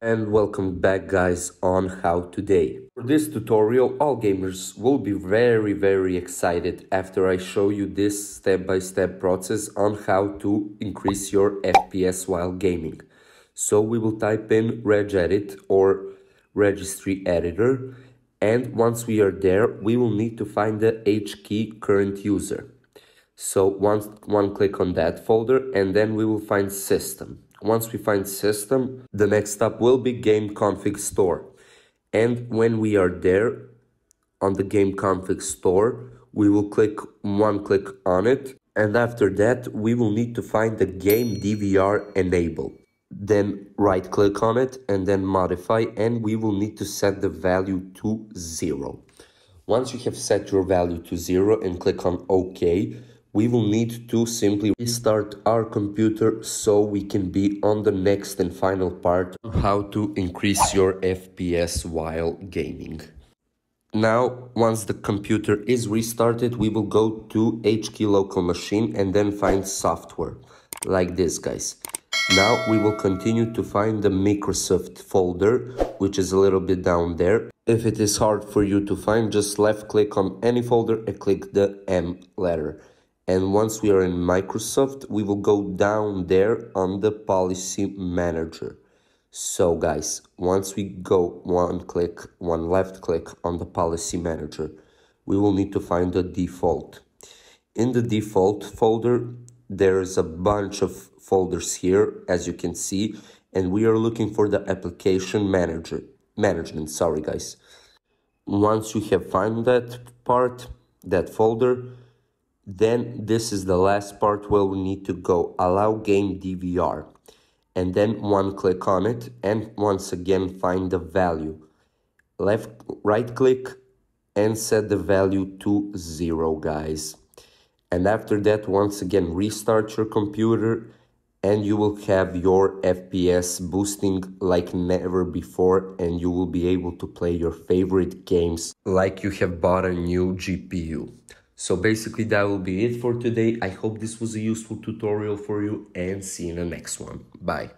And welcome back guys on How Today. For this tutorial, all gamers will be very excited after I show you this step-by-step process on how to increase your FPS while gaming. So we will type in Regedit or registry editor, and once we are there, we will need to find the H key current user. So one click on that folder, and then we will find system. Once we find system, the next step will be game config store. And when we are there on the game config store, we will click on it. And after that, we will need to find the game DVR enable. Then right click on it and then modify, and we will need to set the value to 0. Once you have set your value to 0 and click on OK, we will need to simply restart our computer so we can be on the next and final part on how to increase your FPS while gaming. Now, once the computer is restarted, we will go to HKey local machine and then find software, like this guys. Now we will continue to find the Microsoft folder, which is a little bit down there. If it is hard for you to find, just left click on any folder and click the M letter. And once we are in Microsoft, we will go down there on the policy manager. So guys, once we go one left click on the policy manager, we will need to find the default. In the default folder, there's a bunch of folders here, as you can see, and we are looking for the application management, sorry guys. Once you have found that folder, then this is the last part where we need to go, allow game DVR, and then one click on it, and once again find the value. Right click and set the value to 0 guys. And after that, once again restart your computer, and you will have your FPS boosting like never before, and you will be able to play your favorite games like you have bought a new GPU. So basically that will be it for today. I hope this was a useful tutorial for you, and see you in the next one. Bye.